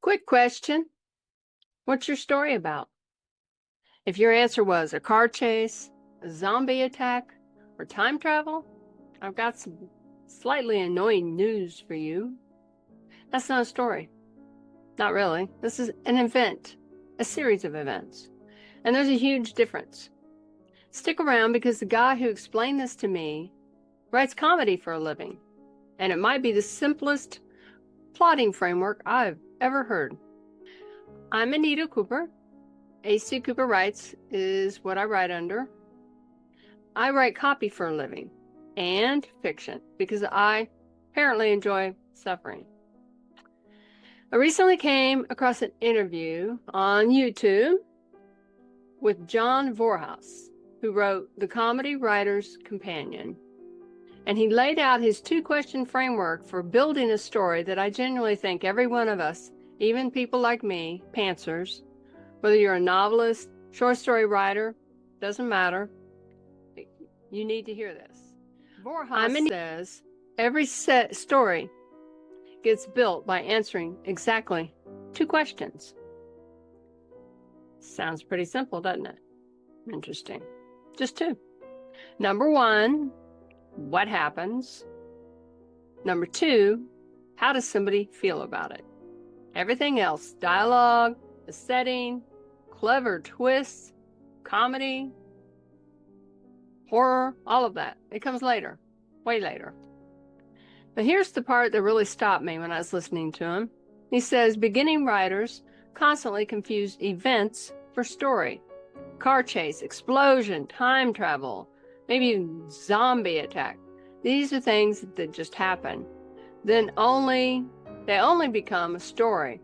Quick question. What's your story about? If your answer was a car chase, a zombie attack, or time travel, I've got some slightly annoying news for you. That's not a story. Not really. This is an event, a series of events. And there's a huge difference. Stick around because the guy who explained this to me writes comedy for a living. And it might be the simplest plotting framework I've ever heard. I'm Anita Cooper. A.C. Cooper Writes is what I write under. I write copy for a living and fiction because I apparently enjoy suffering. I recently came across an interview on YouTube with John Voorhaus, who wrote The Comedy Writer's Companion. And he laid out his two-question framework for building a story that I genuinely think every one of us, even people like me, pantsers, whether you're a novelist, short story writer, doesn't matter. You need to hear this. Voorhaus says every story gets built by answering exactly two questions. Sounds pretty simple, doesn't it? Interesting. Just two. Number one, what happens? Number two, how does somebody feel about it? Everything else, dialogue, the setting, clever twists, comedy, horror, all of that. It comes later, way later. But here's the part that really stopped me when I was listening to him. He says beginning writers constantly confuse events for story. Car chase, explosion, time travel, maybe even zombie attack. These are things that just happen. They only become a story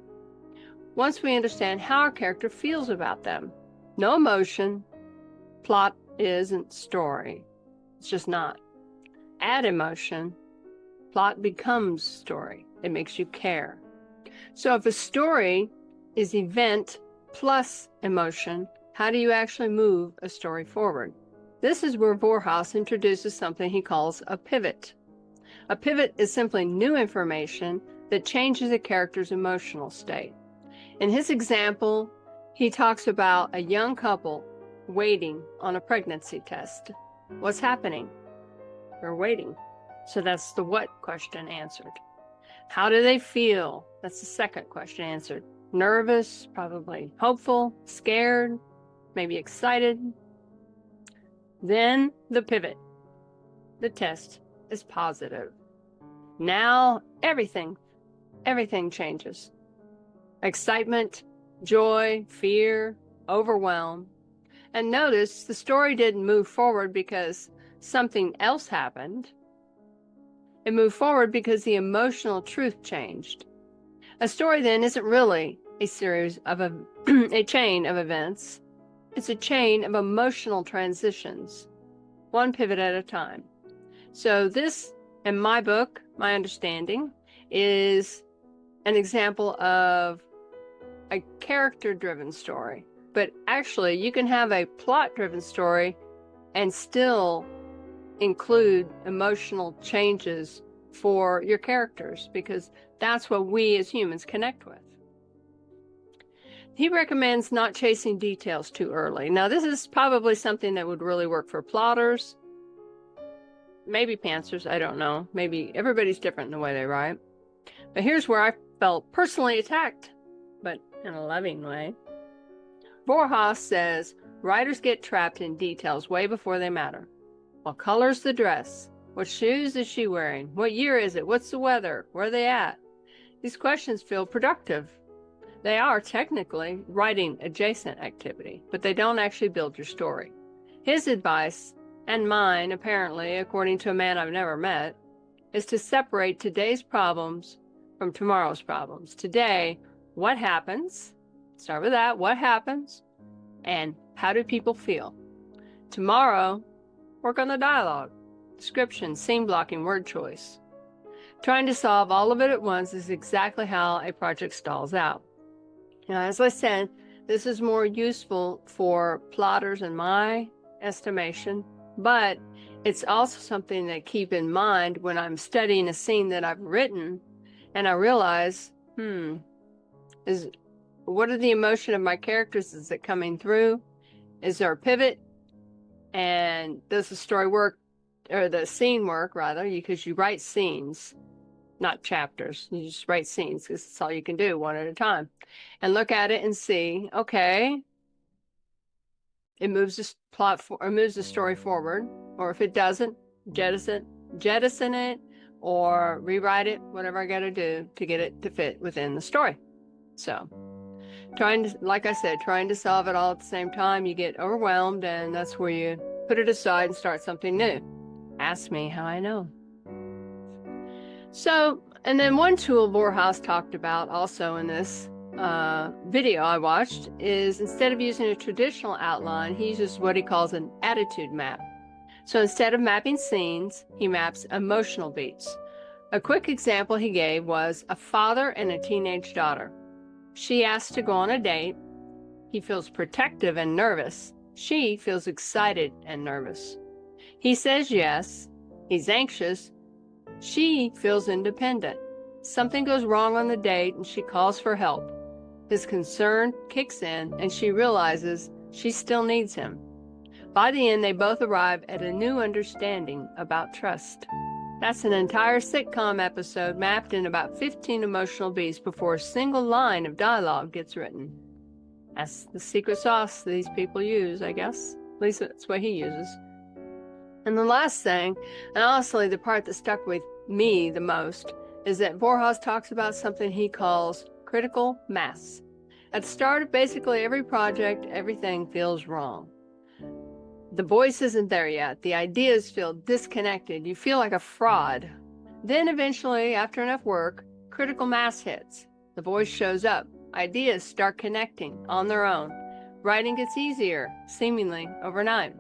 once we understand how our character feels about them. No emotion. Plot isn't story. It's just not. Add emotion. Plot becomes story. It makes you care. So if a story is event plus emotion, how do you actually move a story forward? This is where Voorhaus introduces something he calls a pivot. A pivot is simply new information that changes a character's emotional state. In his example, he talks about a young couple waiting on a pregnancy test. What's happening? They're waiting. So that's the what question answered. How do they feel? That's the second question answered. Nervous, probably hopeful, scared, maybe excited. Then the pivot. The test is positive. Now everything changes. Excitement, joy, fear, overwhelm. And notice the story didn't move forward because something else happened. It moved forward because the emotional truth changed. A story then isn't really a series of a chain of events. It's a chain of emotional transitions, one pivot at a time. So this, in my book, my understanding, is an example of a character-driven story. But actually, you can have a plot-driven story and still include emotional changes for your characters, because that's what we as humans connect with. He recommends not chasing details too early. Now, this is probably something that would really work for plotters, maybe pantsers, I don't know. Maybe everybody's different in the way they write. But here's where I felt personally attacked, but in a loving way. Voorhaus says writers get trapped in details way before they matter. What color's the dress? What shoes is she wearing? What year is it? What's the weather? Where are they at? These questions feel productive. They are technically writing adjacent activity, but they don't actually build your story. His advice, and mine apparently, according to a man I've never met, is to separate today's problems from tomorrow's problems. Today, what happens? Start with that. What happens? And how do people feel? Tomorrow, work on the dialogue, description, scene blocking, word choice. Trying to solve all of it at once is exactly how a project stalls out. Now, as I said, this is more useful for plotters in my estimation, but it's also something that keep in mind when I'm studying a scene that I've written and I realize, Is what are the emotion of my characters? Is it coming through? Is there a pivot? And does the story work, or the scene work rather? Because you write scenes, not chapters. You just write scenes because it's all you can do, one at a time. And look at it and see, okay, it moves the plot or moves the story forward, or if it doesn't, jettison it, or rewrite it, whatever I got to do to get it to fit within the story. So, like I said, trying to solve it all at the same time, you get overwhelmed, and that's where you put it aside and start something new. Ask me how I know. So, and then one tool Vorhaus talked about also in this video I watched is, instead of using a traditional outline, he uses what he calls an attitude map. So instead of mapping scenes, he maps emotional beats. A quick example he gave was a father and a teenage daughter. She asks to go on a date. He feels protective and nervous. She feels excited and nervous. He says yes. He's anxious. She feels independent. Something goes wrong on the date and she calls for help. His concern kicks in and she realizes she still needs him. By the end, they both arrive at a new understanding about trust. That's an entire sitcom episode mapped in about 15 emotional beats before a single line of dialogue gets written. That's the secret sauce these people use, I guess. At least that's what he uses. And the last thing, and honestly the part that stuck with me the most, is that Vorhaus talks about something he calls critical mass. At the start of basically every project, everything feels wrong. The voice isn't there yet. The ideas feel disconnected. You feel like a fraud. Then eventually, after enough work, critical mass hits. The voice shows up. Ideas start connecting on their own. Writing gets easier, seemingly overnight.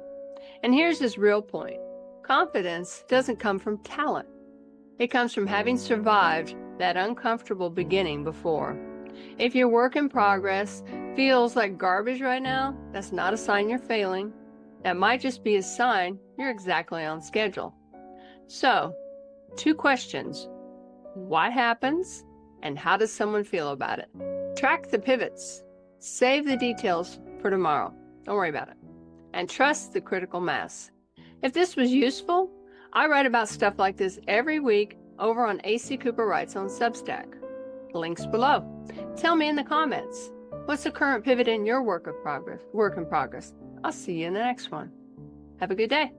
And here's his real point. Confidence doesn't come from talent. It comes from having survived that uncomfortable beginning before. If your work in progress feels like garbage right now, that's not a sign you're failing. That might just be a sign you're exactly on schedule. So, 2 questions. What happens, and how does someone feel about it? Track the pivots. Save the details for tomorrow. Don't worry about it. And trust the critical mass. If this was useful, I write about stuff like this every week over on AC Cooper Writes on Substack. Links below. Tell me in the comments, what's the current pivot in your work in progress? I'll see you in the next one. Have a good day.